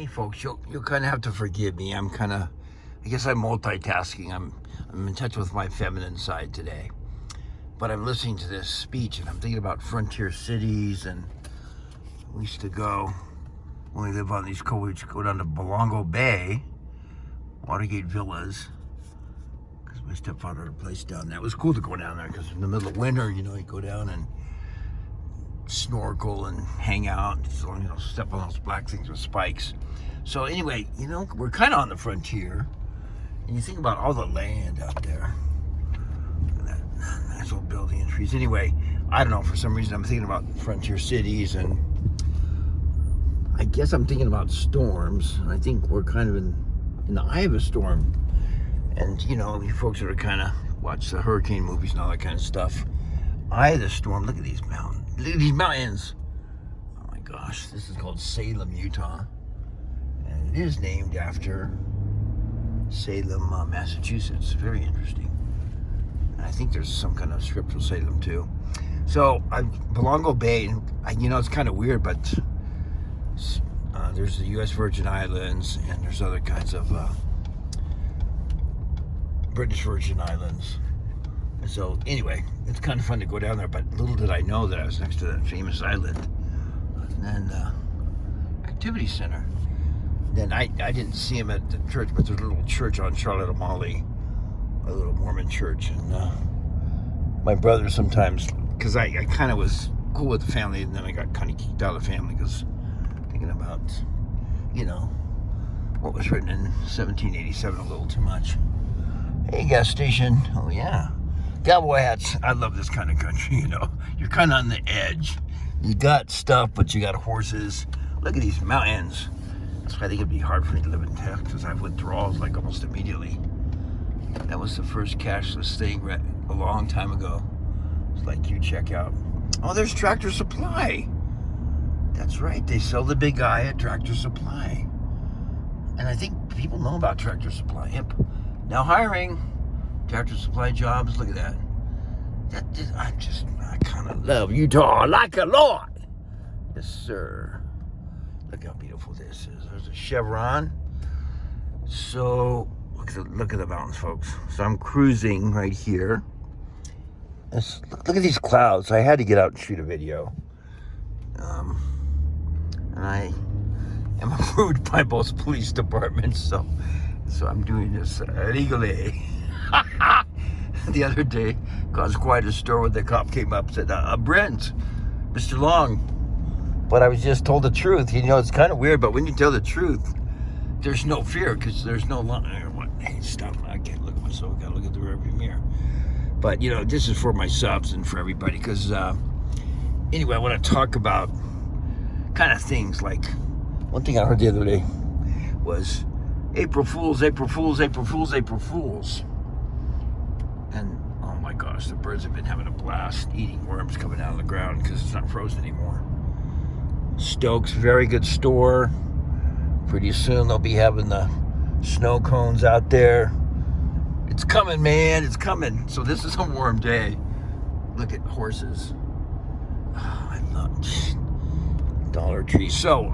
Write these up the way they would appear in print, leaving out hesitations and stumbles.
Hey folks, you'll kind of have to forgive me. I guess I'm multitasking. I'm in touch with my feminine side today. But I'm listening to this speech and I'm thinking about frontier cities, and we used to go, when we live on these coasts, we used to go down to Belongo Bay, Watergate Villas, because my stepfather had a place down there. It was cool to go down there because in the middle of winter, you go down and snorkel and hang out, step on those black things with spikes. So anyway, we're kind of on the frontier, and you think about all the land out there, that nice old building and trees. Anyway, I don't know, for some reason I'm thinking about frontier cities, and I guess I'm thinking about storms. I think we're kind of in the eye of a storm, and you folks that are kind of watch the hurricane movies and all that kind of stuff. Eye of the storm. Look at these mountains. Look at these mountains. Oh my gosh, this is called Salem, Utah. And it is named after Salem, Massachusetts. Very interesting. And I think there's some kind of scriptural Salem too. So, Belongo Bay, it's kind of weird, but there's the U.S. Virgin Islands, and there's other kinds of British Virgin Islands. So anyway, it's kind of fun to go down there, but little did I know that I was next to that famous island. And then activity center. Then I didn't see him at the church, but there's a little church on Charlotte O'Malley, a little Mormon church. And my brother sometimes, because I kind of was cool with the family, and then I got kind of kicked out of the family because thinking about, what was written in 1787 a little too much. Hey, gas station. Oh, yeah. Cowboy hats. I love this kind of country, You're kind of on the edge. You got stuff, but you got horses. Look at these mountains. That's why I think it'd be hard for me to live in Texas. I have withdrawals like almost immediately. That was the first cashless thing a long time ago. It's like you check out. Oh, there's Tractor Supply. That's right. They sell the big guy at Tractor Supply. And I think people know about Tractor Supply. Yep. Now hiring. Tractor Supply jobs. Look at that. I kind of love Utah like a lot. Yes, sir. Look how beautiful this is. There's a chevron. So look at the mountains, folks. So I'm cruising right here. Look at these clouds. I had to get out and shoot a video. And I am approved by both police departments, so I'm doing this legally. The other day, caused quite a stir when the cop came up and said, Brent, Mr. Long. But I was just told the truth. It's kind of weird, but when you tell the truth, there's no fear because there's no line. Hey, stop. I can't look at myself. I got to look at the rearview mirror. But, this is for my subs and for everybody because, anyway, I want to talk about kind of things like, one thing I heard the other day was April Fools, April Fools, April Fools, April Fools. And, oh my gosh, the birds have been having a blast eating worms coming out of the ground because it's not frozen anymore. Stokes, very good store. Pretty soon they'll be having the snow cones out there. It's coming, man, it's coming. So this is a warm day. Look at horses. Oh, I love Dollar Tree. So,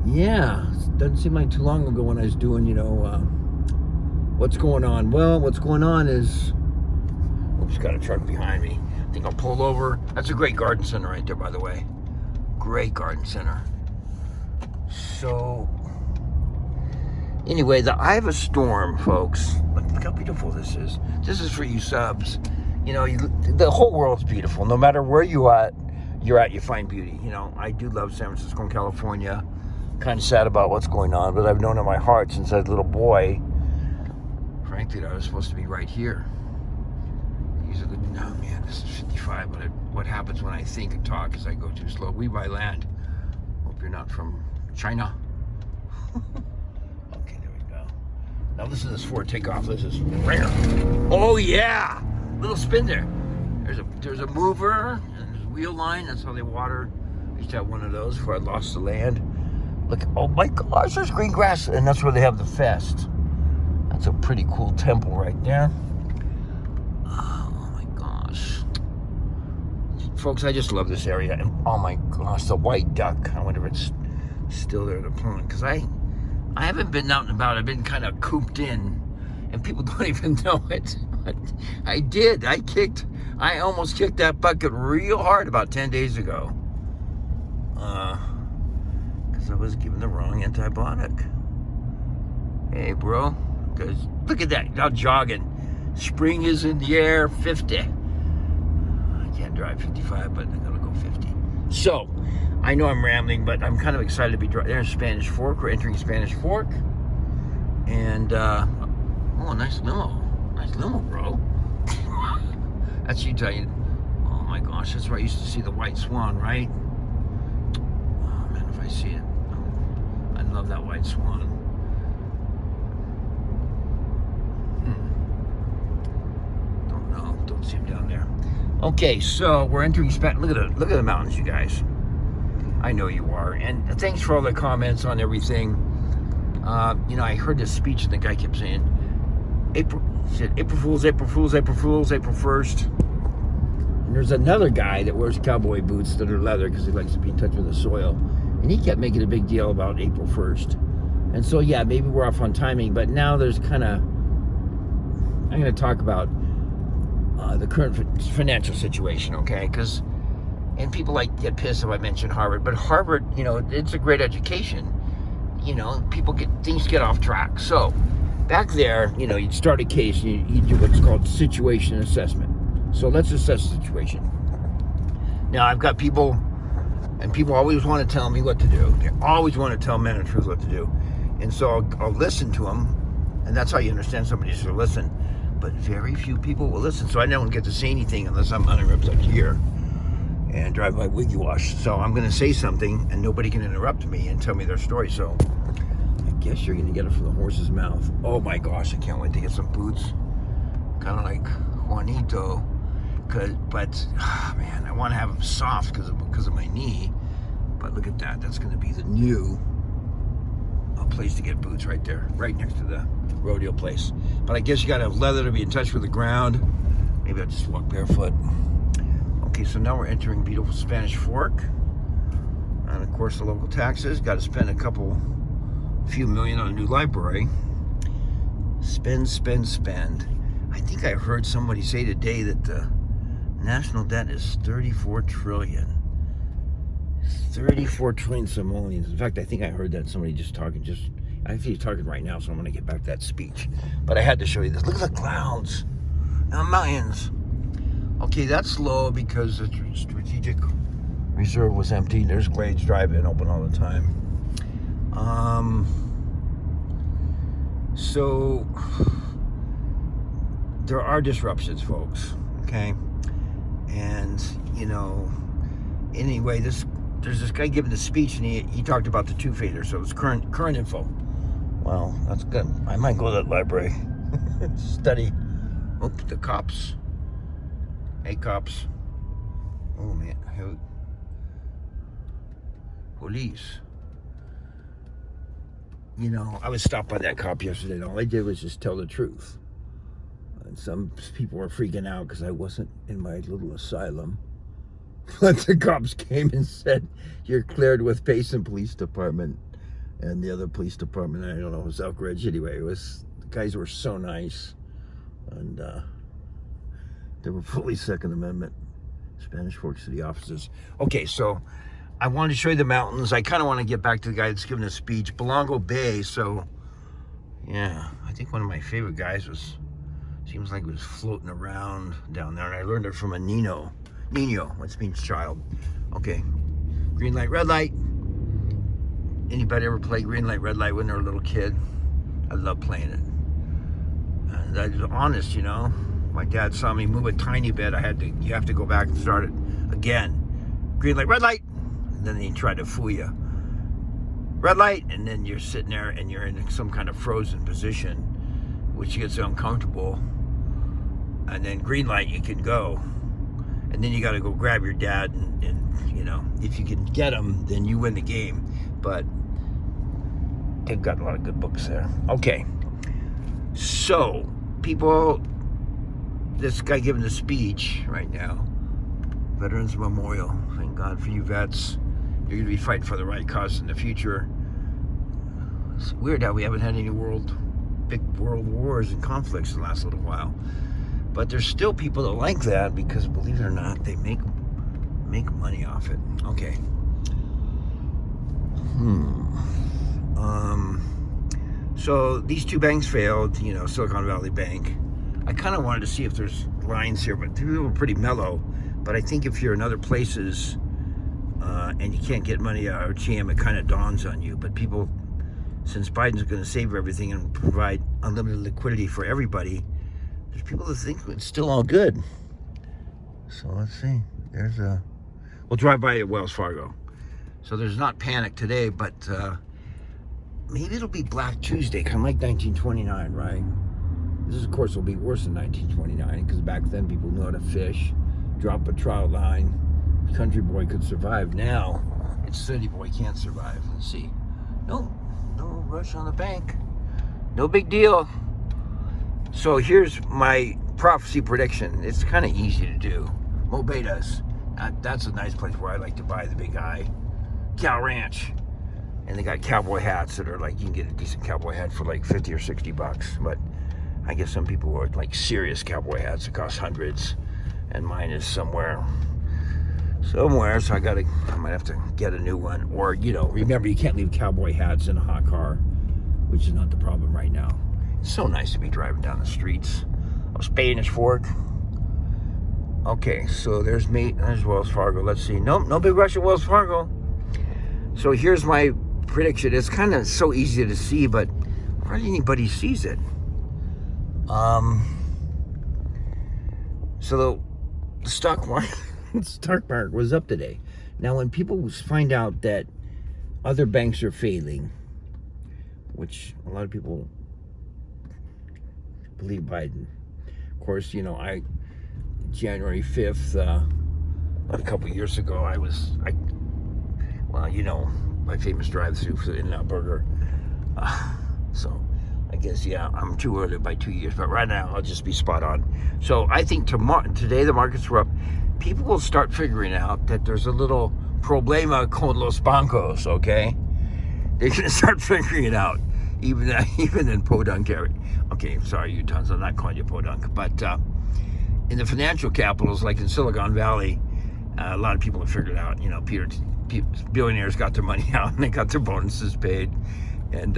yeah, it doesn't seem like too long ago when I was doing, what's going on? Well, what's going on is, oops, got a truck behind me. I think I'll pull over. That's a great garden center right there, by the way. Great garden center. So, anyway, the eye of a storm, folks. Look how beautiful this is. This is for you subs. The whole world's beautiful. No matter where you're at, you find beauty. I do love San Francisco and California. Kind of sad about what's going on, but I've known in my heart since I was a little boy, frankly, that I was supposed to be right here. No, man, this is 55, but what happens when I think and talk is I go too slow. We buy land. Hope you're not from China. Okay, there we go. Now listen to this Ford take off. This is rare. Oh yeah, little spin there. There's a mover and there's a wheel line. That's how they water. I used to have one of those before I lost the land. Look, oh my gosh, there's green grass, and that's where they have the fest. That's a pretty cool temple right there. Oh my gosh. Folks, I just love this area. And oh my gosh, the white duck. I wonder if it's still there to punt, because I haven't been out and about. I've been kind of cooped in, and people don't even know it. But I did. I almost kicked that bucket real hard about 10 days ago. Because I was given the wrong antibiotic. Hey, bro. Because look at that. Now jogging. Spring is in the air. 50. I can't drive 55, but I'm going to go 50. So, I know I'm rambling, but I'm kind of excited to be driving. There's Spanish Fork. We're entering Spanish Fork. And, oh, nice limo. Nice limo, bro. That's you telling. Oh my gosh, that's where I used to see the white swan, right? Oh man, if I see it. I love that white swan. Don't know. Don't see him down there. Okay, so we're entering Spanish. Look at the mountains, you guys. I know you are. And thanks for all the comments on everything. I heard this speech and the guy kept saying, April Fools, April Fools, April Fools, April 1st. And there's another guy that wears cowboy boots that are leather because he likes to be in touch with the soil. And he kept making a big deal about April 1st. And so, yeah, maybe we're off on timing. But now there's kind of, I'm going to talk about the current financial situation, okay? And people get pissed if I mention Harvard. But Harvard, it's a great education. Things get off track. So, back there, you'd start a case, you do what's called situation assessment. So let's assess the situation. Now, I've got people, and people always want to tell me what to do. They always want to tell Manoftruth what to do. And so I'll listen to them, and that's how you understand somebody should listen. But very few people will listen, so I don't get to say anything unless I'm uninterrupted here and drive my wiggy wash. So I'm going to say something, and nobody can interrupt me and tell me their story. So I guess you're going to get it from the horse's mouth. Oh my gosh, I can't wait to get some boots. Kind of like Juanito. But man, I want to have them soft because of my knee. But look at that. That's going to be the new place to get boots right there. Right next to the rodeo place. But I guess you got to have leather to be in touch with the ground. Maybe I'll just walk barefoot. Okay, so now we're entering beautiful Spanish Fork. And of course the local taxes. Got to spend a few million on a new library. Spend. I think I heard somebody say today that the national debt is 34 trillion. 34 trillion simoleons. In fact, I think I heard that somebody I think he's talking right now, so I'm going to get back to that speech. But I had to show you this. Look at the clouds and the mountains. Okay, that's low because the strategic reserve was empty. There's Glades Drive-In open all the time. So there are disruptions, folks. Okay, and anyway, there's this guy giving the speech, and he talked about the two-fader. So it's current info. Well, that's good. I might go to that library, study. Oops, the cops. Hey, cops. Oh, man. Police. I was stopped by that cop yesterday, and all I did was just tell the truth. And some people were freaking out because I wasn't in my little asylum. But the cops came and said, you're cleared with Payson Police Department. And the other police department, I don't know, it was Elk Ridge anyway. The guys were so nice. And they were fully Second Amendment Spanish Fork City officers. Okay, so I wanted to show you the mountains. I kind of want to get back to the guy that's giving a speech. Belongo Bay, so yeah, I think one of my favorite guys seems like he was floating around down there. And I learned it from a Nino, which means child. Okay, green light, red light. Anybody ever play green light, red light when they're a little kid? I love playing it. And I was honest, My dad saw me move a tiny bit. You have to go back and start it again. Green light, red light. And then he tried to fool you. Red light, and then you're sitting there and you're in some kind of frozen position, which gets uncomfortable. And then green light, you can go. And then you got to go grab your dad and if you can get him, then you win the game. But they've got a lot of good books there. Okay. So, people, this guy giving the speech right now, Veterans Memorial, thank God for you vets. You're going to be fighting for the right cause in the future. It's weird how we haven't had any big world wars and conflicts in the last little while. But there's still people that like that because, believe it or not, they make money off it. Okay. So these two banks failed, Silicon Valley Bank. I kind of wanted to see if there's lines here, but they were pretty mellow. But I think if you're in other places and you can't get money out of GM, it kind of dawns on you. But people, since Biden's going to save everything and provide unlimited liquidity for everybody, there's people that think it's still all good. So let's see. We'll drive by at Wells Fargo. So there's not panic today, but maybe it'll be Black Tuesday, kind of like 1929, right? This, of course, will be worse than 1929 because back then people knew how to fish, drop a trout line. Country boy could survive. Now, it's city boy can't survive. Let's see. No rush on the bank. No big deal. So here's my prophecy prediction. It's kind of easy to do. Mobedas. That's a nice place where I like to buy the big eye. Cow Ranch. And they got cowboy hats that are like, you can get a decent cowboy hat for like 50 or 60 bucks. But I guess some people wear like serious cowboy hats that cost hundreds. And mine is somewhere. So I might have to get a new one. Or, remember, you can't leave cowboy hats in a hot car, which is not the problem right now. It's so nice to be driving down the streets of Spanish Fork. Okay, so there's Wells Fargo. Let's see. No big rush at Wells Fargo. So here's my prediction. It's kind of so easy to see, but hardly anybody sees it. So the stock market was up today. Now, when people find out that other banks are failing, which a lot of people believe Biden. Of course, January 5th, a couple years ago, my famous drive-through for the In-N-Out Burger. So I guess, I'm too early by 2 years, but right now I'll just be spot on. So I think today the markets were up. People will start figuring out that there's a little problema con los bancos, okay? They're going to start figuring it out, even in podunk area. Okay, sorry, Utahns, I'm not calling you podunk, but in the financial capitals, like in Silicon Valley, a lot of people have figured out, billionaires got their money out and they got their bonuses paid, and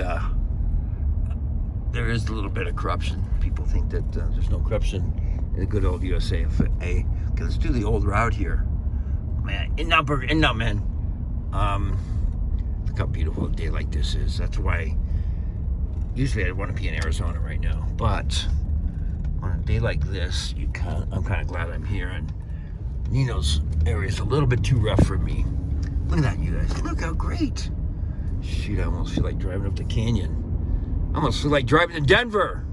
there is a little bit of corruption. People think that there's no corruption in the good old USA. Okay, let's do the old route here. Man, In-N-Out Burger, In-N-Out, man. Look how beautiful a day like this is. That's why usually I'd want to be in Arizona right now, but on a day like this, I'm kind of glad I'm here. And Nino's area is a little bit too rough for me. Look at that, you guys. Look how great. Shoot, I almost feel like driving up the canyon. I almost feel like driving to Denver.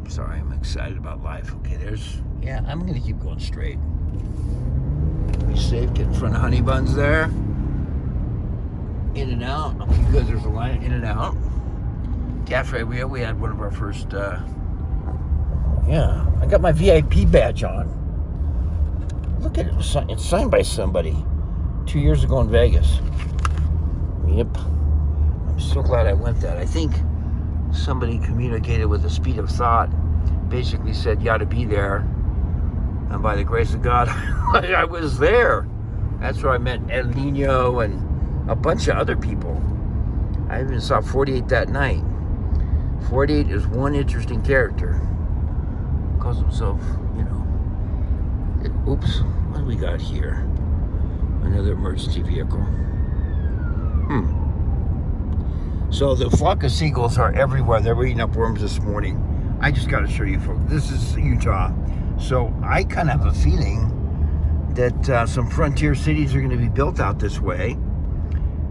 Sorry, I'm excited about life. Okay, I'm going to keep going straight. Be safe, get in front of Honey Buns there. In-N-Out. Okay, good, there's a line In-N-Out. Cafe, we had one of our first, I got my VIP badge on. Look at it, it's signed by somebody 2 years ago in Vegas. Yep. I'm so glad I went that. I think somebody communicated with the speed of thought, basically said you ought to be there, and by the grace of God, I was there. That's where I met El Nino and a bunch of other people. I even saw 48 that night. 48 is one interesting character. Calls himself, oops, what do we got here? Another emergency vehicle. So the flock of seagulls are everywhere. They're eating up worms this morning. I just got to show you, folks. This is Utah. So I kind of have a feeling that some frontier cities are going to be built out this way.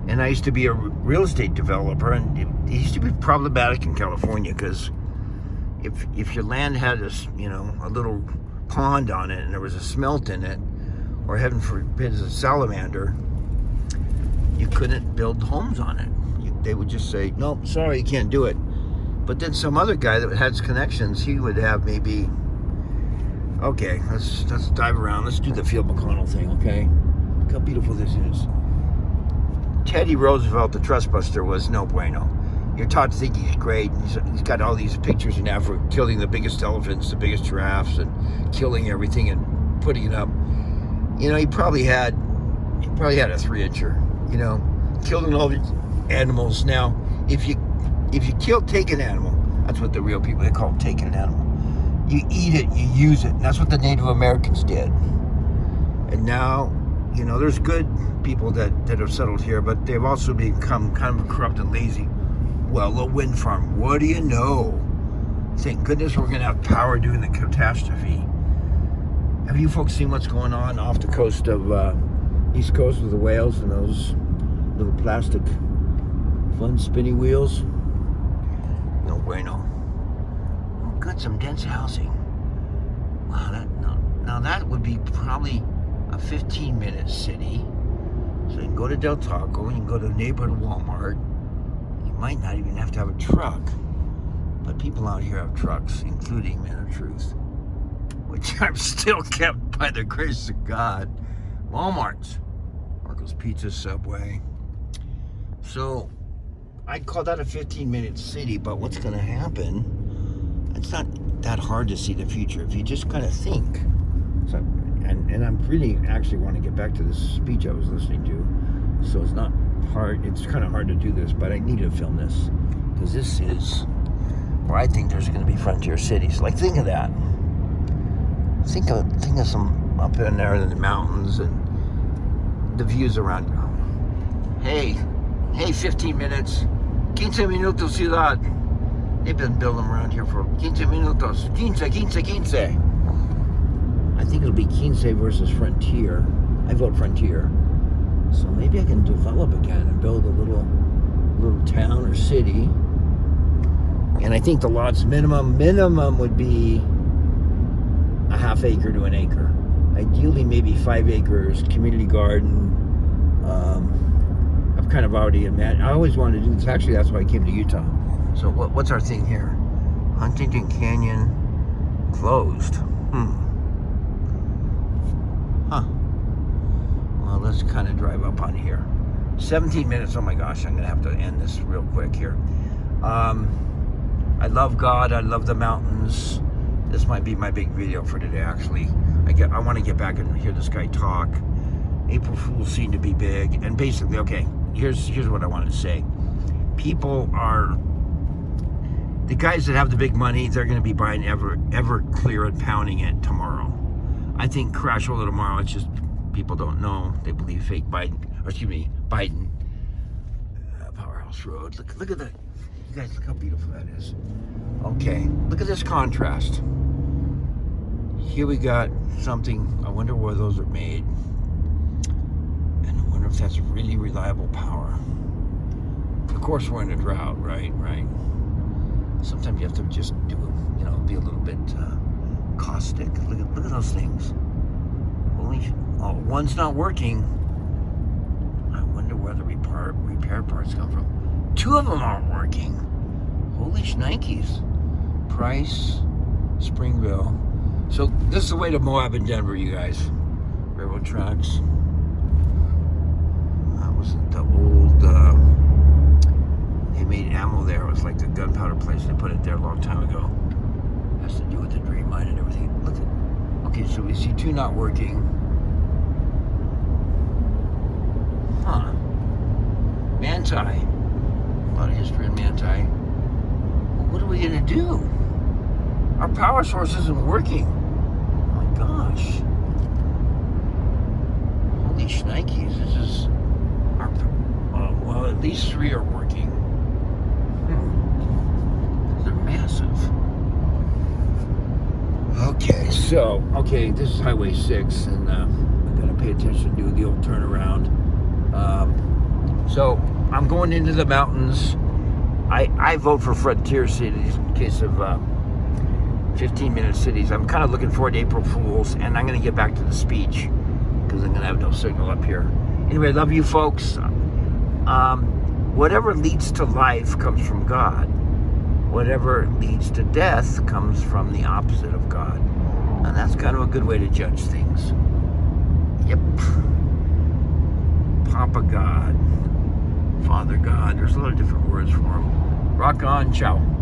And I used to be a real estate developer, and it used to be problematic in California because if your land had a little pond on it and there was a smelt in it, or heaven forbid a salamander, you couldn't build homes on it. They would just say, nope, sorry, you can't do it. But then some other guy that had connections, he would have maybe, okay, let's dive around. Let's do the Field McConnell thing, okay? Look how beautiful this is. Teddy Roosevelt, the trustbuster, was no bueno. You're taught to think he's great. He's got all these pictures in Africa, killing the biggest elephants, the biggest giraffes, and killing everything and putting it up. You know, he probably had a 3-incher. You know, killing all these animals. Now, if you take an animal, that's what the real people, they call it taking an animal. You eat it, you use it. And that's what the Native Americans did. And now, you know, there's good people that have settled here, but they've also become kind of corrupt and lazy. Well, a wind farm, what do you know? Thank goodness we're going to have power during the catastrophe. Have you folks seen what's going on off the coast of East Coast with the whales and those little plastic fun spinny wheels? No bueno. Oh, good, some dense housing. Wow, now that would be probably a 15-minute city. So you can go to Del Taco, you can go to the neighborhood Walmart. You might not even have to have a truck. But people out here have trucks, including Manoftruth, which I've still kept by the grace of God. Walmart's, Marco's Pizza, Subway. So I'd call that a 15-minute city, but what's going to happen, it's not that hard to see the future if you just kind of think. So, and I'm really actually want to get back to this speech I was listening to. So it's not hard, it's kind of hard to do this, but I need to film this because this is where I think there's going to be frontier cities. Like, think of that. Think of some up in there in the mountains and the views around you. Hey, 15 minutes. 15 minutos, ciudad. They've been building around here for 15 minutos. 15. I think it'll be 15 versus frontier. I vote frontier. So maybe I can develop again and build a little town or city. And I think the lot's minimum would be a half acre to an acre. Ideally, maybe 5 acres, community garden. I've kind of already imagined. I always wanted to do this. Actually, that's why I came to Utah. So what's our thing here? Huntington Canyon closed. Huh. Well, let's kind of drive up on here. 17 minutes. Oh my gosh, I'm going to have to end this real quick here. I love God. I love the mountains. This might be my big video for today, actually. I want to get back and hear this guy talk. April Fools seem to be big. And basically, okay, here's what I wanted to say. People are, the guys that have the big money, they're going to be buying Everclear and pounding it tomorrow. I think crash over tomorrow. It's just people don't know. They believe fake Biden. Powerhouse Road. Look at that. You guys, look how beautiful that is. Okay, look at this contrast. Here we got something. I wonder where those are made. And I wonder if that's really reliable power. Of course, we're in a drought, right? Sometimes you have to just do, be a little bit caustic. Look at those things. One's not working. I wonder where the repair parts come from. 2 of them aren't working. Holy shnikes. Price, Springville. So this is the way to Moab and Denver, you guys. Railroad tracks. That was the old, they made ammo there. It was like the gunpowder place. They put it there a long time ago. It has to do with the dream mine and everything. Look at, okay, so we see 2 not working. Huh. Manti. A lot of history in Manti. Well, what are we gonna do? Our power source isn't working. Oh my gosh. Holy shnikes, this is our, well, at least 3 are working. They're massive. Okay, this is Highway 6, and I gotta pay attention to the old turnaround. So I'm going into the mountains. I vote for frontier cities in case of 15-minute cities. I'm kind of looking forward to April Fools, and I'm going to get back to the speech because I'm going to have no signal up here. Anyway, love you folks. Whatever leads to life comes from God. Whatever leads to death comes from the opposite of God. And that's kind of a good way to judge things. Yep. Papa God. Father God. There's a lot of different words for him. Rock on, ciao.